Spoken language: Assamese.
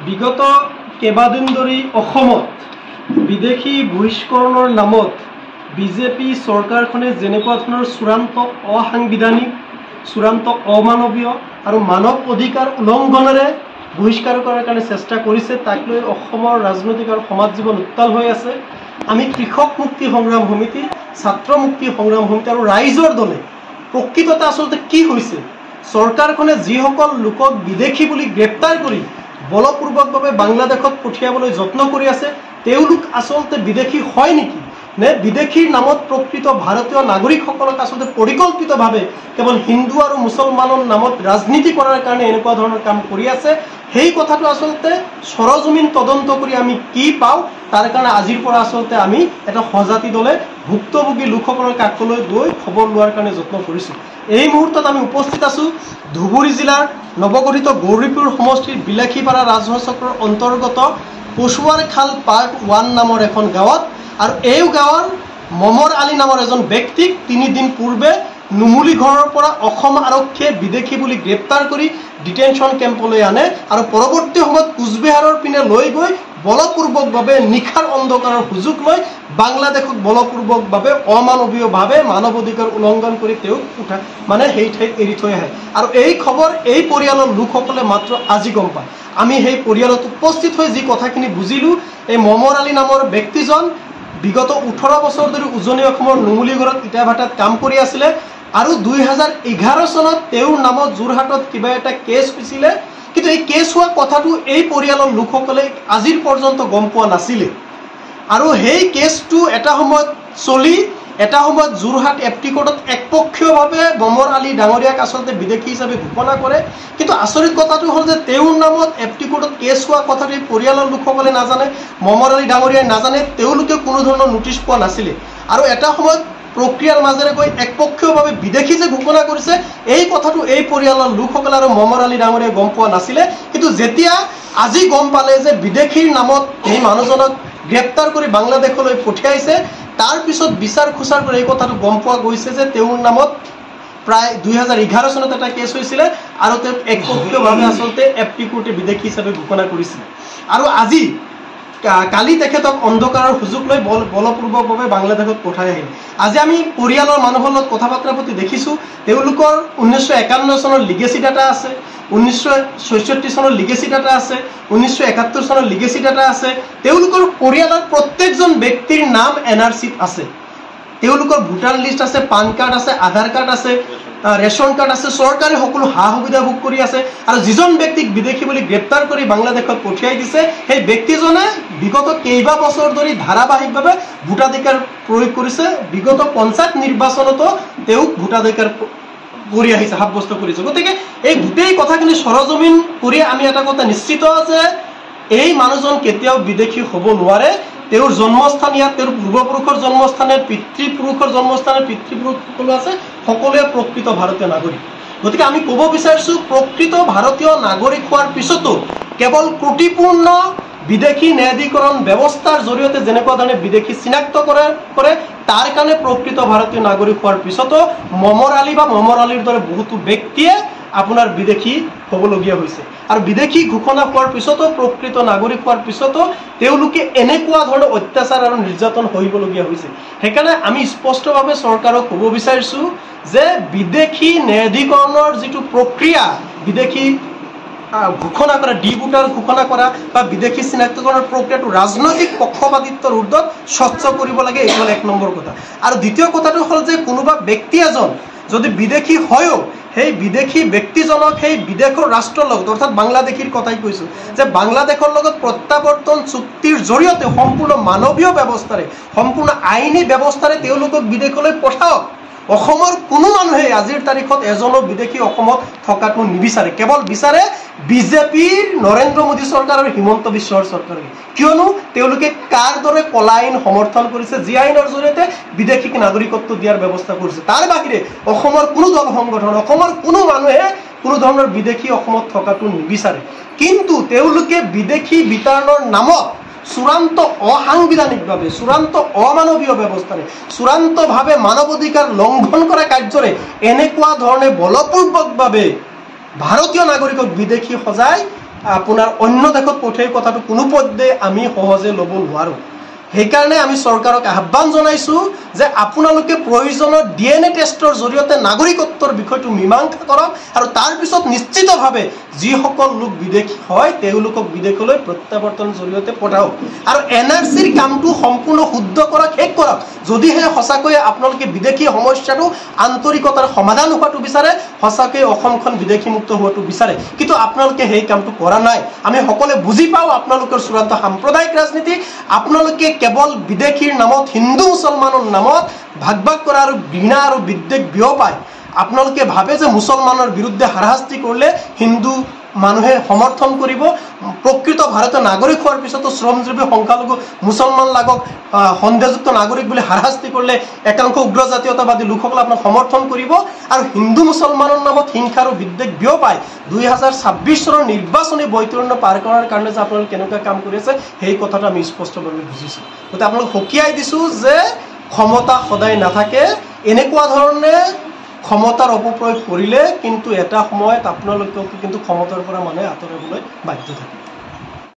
বিগত কেইবাদিন ধৰি অসমত বিদেশী বহিষ্কৰণৰ নামত বিজেপি চৰকাৰখনে যেনেকুৱা ধৰণৰ চূড়ান্ত অসাংবিধানিক, চূড়ান্ত অমানৱীয় আৰু মানৱ অধিকাৰ উলংঘনেৰে বহিষ্কাৰ কৰাৰ কাৰণে চেষ্টা কৰিছে, তাক লৈ অসমৰ ৰাজনৈতিক আৰু সমাজ জীৱন উত্তাল হৈ আছে। আমি কৃষক মুক্তি সংগ্ৰাম সমিতি, ছাত্ৰ মুক্তি সংগ্ৰাম সমিতি আৰু ৰাইজৰ দলে প্ৰকৃততে আচলতে কি হৈছে, চৰকাৰখনে যিসকল লোকক বিদেশী বুলি গ্ৰেপ্তাৰ কৰি বলপূৰ্বকভাৱে বাংলাদেশত পঠিয়াবলৈ যত্ন কৰি আছে, তেওঁলোক আচলতে বিদেশী হয় নেকি, নে বিদেশীৰ নামত প্ৰকৃত ভাৰতীয় নাগৰিকসকলক আচলতে পৰিকল্পিতভাৱে কেৱল হিন্দু আৰু মুছলমানৰ নামত ৰাজনীতি কৰাৰ কাৰণে এনেকুৱা ধৰণৰ কাম কৰি আছে, সেই কথাটো আচলতে সৰজমিন তদন্ত কৰি আমি কি পাওঁ, তাৰ কাৰণে আজিৰ পৰা আচলতে আমি এটা সজাতি দলে ভুক্তভোগী লোকসকলৰ কাষলৈ গৈ খবৰ লোৱাৰ কাৰণে যত্ন কৰিছোঁ। এই মুহূৰ্তত আমি উপস্থিত আছোঁ ধুবুৰী জিলাৰ নৱগঠিত গৌৰীপুৰ সমষ্টিৰ বিলাসীপাৰা ৰাজহুৱা চক্ৰৰ অন্তৰ্গত পশুৱাৰ খাল পাৰ্ট 1 নামৰ এখন গাঁৱত। আৰু এই গাঁৱৰ মমৰ আলী নামৰ এজন ব্যক্তিক 3 দিন পূৰ্বে নুমলী ঘৰৰ পৰা অসম আৰক্ষীয়ে বিদেশী বুলি গ্ৰেপ্তাৰ কৰি ডিটেনশ্যন কেম্পলৈ আনে আৰু পৰৱৰ্তী সময়ত কোচবিহাৰৰ পিনে লৈ গৈ বলপূৰ্বকভাৱে নিশাৰ অন্ধকাৰৰ সুযোগ লৈ বাংলাদেশক বলপূৰ্বকভাৱে অমানৱীয়ভাৱে মানৱ অধিকাৰ উলংঘন কৰি তেওঁক সেই ঠাইত এৰি থৈ আহে। আৰু এই খবৰ এই পৰিয়ালৰ লোকসকলে মাত্ৰ আজি গম পায়। আমি সেই পৰিয়ালত উপস্থিত হৈ যি কথাখিনি বুজিলোঁ, এই মমৰ আলী নামৰ ব্যক্তিজন বিগত 18 বছৰ ধৰি উজনি অসমৰ নুমলী ঘৰত ইটা ভাটাত কাম কৰি আছিলে আৰু 2011 চনত তেওঁৰ নামত যোৰহাটত কিবা এটা কেছ হৈছিলে, কিন্তু এই কেছ হোৱা কথাটো এই পৰিয়ালৰ লোকসকলে আজিৰ পৰ্যন্ত গম পোৱা নাছিলে। আৰু সেই কেছটো এটা সময়ত চলি এটা সময়ত যোৰহাট এপটি কোৰ্টত একপক্ষীয়ভাৱে মমৰ আলী ডাঙৰীয়াক আচলতে বিদেশী হিচাপে ঘোষণা কৰে। কিন্তু আচৰিত কথাটো হ'ল যে তেওঁৰ নামত এপটি কোৰ্টত কেছ হোৱা কথাটো এই পৰিয়ালৰ লোকসকলে নাজানে, মমৰ আলী ডাঙৰীয়াই নাজানে, তেওঁলোকে কোনো ধৰণৰ নোটিছ পোৱা নাছিলে। আৰু এটা সময়ত প্ৰক্ৰিয়াৰ মাজেৰে গৈ একপক্ষীয়ভাৱে বিদেশী যে ঘোষণা কৰিছে, এই কথাটো এই পৰিয়ালৰ লোকসকলে আৰু মমৰ আলী ডাঙৰীয়াই গম পোৱা নাছিলে। কিন্তু যেতিয়া আজি গম পালে যে বিদেশীৰ নামত এই মানুহজনক গ্ৰেপ্তাৰ কৰি বাংলাদেশলৈ পঠিয়াইছে, তাৰ পিছত বিচাৰ খোচাৰ কৰি এই কথাটো গম পোৱা গৈছে যে তেওঁৰ নামত প্ৰায় 2011 চনত এটা কেছ হৈছিলে আৰু তেওঁক একপক্ষীয়ভাৱে আচলতে এপটি কোৰ্টে বিদেশী হিচাপে ঘোষণা কৰিছিলে। আৰু আজি কালি তেখেতক অন্ধকাৰৰ সুযোগ লৈ বলপূৰ্বকভাৱে বাংলাদেশত পঠাই আহিল। আজি আমি পৰিয়ালৰ মানুহৰ লগত কথা বতৰা পাতি দেখিছোঁ, তেওঁলোকৰ 1951 চনৰ লিগেচি ডাটা আছে, 1966 চনৰ লিগেচি ডাটা আছে, 1971 চনৰ লিগেচি ডাটা আছে। তেওঁলোকৰ পৰিয়ালৰ প্ৰত্যেকজন ব্যক্তিৰ নাম NRCত আছে, তেওঁলোকৰ ভোটাৰ লিষ্ট আছে, পান কাৰ্ড আছে, আধাৰ কাৰ্ড আছে, ৰেচন কাৰ্ড আছে, চৰকাৰী সকলো সা সুবিধা ভোগ কৰি আছে। আৰু যিজন ব্যক্তিক বিদেশী বুলি গ্ৰেপ্তাৰ কৰি বাংলাদেশত পঠিয়াই দিছে, সেই ব্যক্তিজনে বিগত কেইবা বছৰ ধৰি ধাৰাবাহিকভাৱে ভোটাধিকাৰ প্ৰয়োগ কৰিছে। বিগত পঞ্চায়ত নিৰ্বাচনতো তেওঁক ভোটাধিকাৰ কৰি আহিছে, সাব্যস্ত কৰিছে। গতিকে এই গোটেই কথাখিনি সৰজমিন কৰি আমি এটা কথা নিশ্চিত যে এই মানুহজন কেতিয়াও বিদেশী হ'ব নোৱাৰে। তেওঁৰ জন্মস্থান ইয়াত, তেওঁৰ পূৰ্বপুৰুষৰ জন্মস্থানে, পিতৃপুৰুষৰ জন্মস্থানে, পিতৃপুৰুষ সকলো আছে, সকলোৱে প্ৰকৃত ভাৰতীয় নাগৰিক। গতিকে আমি ক'ব বিচাৰিছোঁ, প্ৰকৃত ভাৰতীয় নাগৰিক হোৱাৰ পিছতো কেৱল ত্ৰুটিপূৰ্ণ বিদেশী ন্যায়াধিকৰণ ব্যৱস্থাৰ জৰিয়তে যেনেকুৱা ধৰণে বিদেশী চিনাক্ত কৰে, তাৰ কাৰণে প্ৰকৃত ভাৰতীয় নাগৰিক হোৱাৰ পিছতো মমৰ আলী বা মমৰ আলীৰ দৰে বহুতো ব্যক্তিয়ে আপোনাৰ বিদেশী হ'বলগীয়া হৈছে। আৰু বিদেশী ঘোষণা হোৱাৰ পিছতো, প্ৰকৃত নাগৰিক হোৱাৰ পিছতো তেওঁলোকে এনেকুৱা ধৰণৰ অত্যাচাৰ আৰু নিৰ্যাতন সহিবলগীয়া হৈছে। সেইকাৰণে আমি স্পষ্টভাৱে চৰকাৰক ক'ব বিচাৰিছোঁ যে বিদেশী ন্যায়াধিকৰণৰ যিটো প্ৰক্ৰিয়া, বিদেশী ঘোষণা কৰা, ডি ভোটাৰ ঘোষণা কৰা বা বিদেশী চিনাক্তকৰণৰ প্ৰক্ৰিয়াটো ৰাজনৈতিক পক্ষপাতিত্বৰ ঊৰ্ধত স্বচ্ছ কৰিব লাগে, এইটো হ'ল 1 নম্বৰ কথা। আৰু দ্বিতীয় কথাটো হ'ল যে কোনোবা ব্যক্তি এজন যদি বিদেশী হয়ও, সেই বিদেশী ব্যক্তিজনক সেই বিদেশৰ ৰাষ্ট্ৰৰ লগত, অৰ্থাৎ বাংলাদেশীৰ কথাই কৈছোঁ, যে বাংলাদেশৰ লগত প্ৰত্যাৱৰ্তন চুক্তিৰ জৰিয়তে সম্পূৰ্ণ মানৱীয় ব্যৱস্থাৰে, সম্পূৰ্ণ আইনী ব্যৱস্থাৰে তেওঁলোকক বিদেশলৈ পঠাওক। অসমৰ কোনো মানুহে আজিৰ তাৰিখত এজনো বিদেশী অসমত থকাটো নিবিচাৰে, কেৱল বিচাৰে বিজেপিৰ নৰেন্দ্ৰ মোদী চৰকাৰ আৰু হিমন্ত বিশ্ব চৰকাৰে। কিয়নো তেওঁলোকে কাৰ দৰে কলা আইন সমৰ্থন কৰিছে, যি আইনৰ জৰিয়তে বিদেশীক নাগৰিকত্ব দিয়াৰ ব্যৱস্থা কৰিছে। তাৰ বাহিৰে অসমৰ কোনো দল সংগঠন, অসমৰ কোনো মানুহে কোনো ধৰণৰ বিদেশী অসমত থকাটো নিবিচাৰে। কিন্তু তেওঁলোকে বিদেশী বিতৰণৰ নামত চূড়ান্ত অসাংবিধানিকভাৱে, চূড়ান্ত অমানৱীয় ব্যৱস্থাৰে, চূড়ান্তভাৱে মানৱ অধিকাৰ লংঘন কৰা কাৰ্যৰে এনেকুৱা ধৰণে বলপূৰ্বকভাৱে ভাৰতীয় নাগৰিকক বিদেশী সজাই আপোনাৰ অন্য দেশত পঠিয়াই কথাটো কোনো পধ্যে আমি সহজে ল'ব নোৱাৰোঁ। সেইকাৰণে আমি চৰকাৰক আহ্বান জনাইছোঁ যে আপোনালোকে প্ৰয়োজনত DNA টেষ্টৰ জৰিয়তে নাগৰিকত্বৰ বিষয়টো মীমাংসা কৰক আৰু তাৰপিছত নিশ্চিতভাৱে যিসকল লোক বিদেশী হয় তেওঁলোকক বিদেশলৈ প্ৰত্যাৱৰ্তনৰ জৰিয়তে পঠাওক আৰু NRCৰ কামটো সম্পূৰ্ণ শুদ্ধ কৰক, শেষ কৰক। যদিহে সঁচাকৈয়ে আপোনালোকে বিদেশী সমস্যাটো আন্তৰিকতাৰ সমাধান হোৱাটো বিচাৰে, সঁচাকৈয়ে অসমখন বিদেশীমুক্ত হোৱাটো বিচাৰে, কিন্তু আপোনালোকে সেই কামটো কৰা নাই। আমি সকলোৱে বুজি পাওঁ আপোনালোকৰ চূড়ান্ত সাম্প্ৰদায়িক ৰাজনীতি। আপোনালোকে কেৱল বিদেশীৰ নামত, হিন্দু মুছলমানৰ নামত ভাগ ভাগ কৰা আৰু ঘৃণা আৰু বিদ্বেষ বিয়পায়। আপোনালোকে ভাবে যে মুছলমানৰ বিৰুদ্ধে হাৰাশাস্তি কৰিলে হিন্দু মানুহে সমৰ্থন কৰিব। প্ৰকৃত ভাৰতীয় নাগৰিক হোৱাৰ পিছতো শ্ৰমজীৱী সংখ্যালঘু মুছলমান লাগক সন্দেহযুক্ত নাগৰিক বুলি হাৰাশাস্তি কৰিলে একাংশ উগ্ৰজাতীয়তাবাদী লোকসকলে আপোনাক সমৰ্থন কৰিব আৰু হিন্দু মুছলমানৰ নামত হিংসা আৰু বিদ্বেষ বিয়পায় 2026 চনৰ নিৰ্বাচনী বৈতৰণ্য পাৰ কৰাৰ কাৰণে যে আপোনালোকে কেনেকুৱা কাম কৰি আছে সেই কথাটো আমি স্পষ্টভাৱে বুজিছোঁ। গতিকে আপোনালোক সকীয়াই দিছোঁ যে ক্ষমতা সদায় নাথাকে। এনেকুৱা ধৰণে ক্ষমতাৰ অপপ্ৰয়োগ কৰিলে কিন্তু এটা সময়ত আপোনালোকক কিন্তু ক্ষমতাৰ পৰা মানুহে আঁতৰাবলৈ বাধ্য থাকে।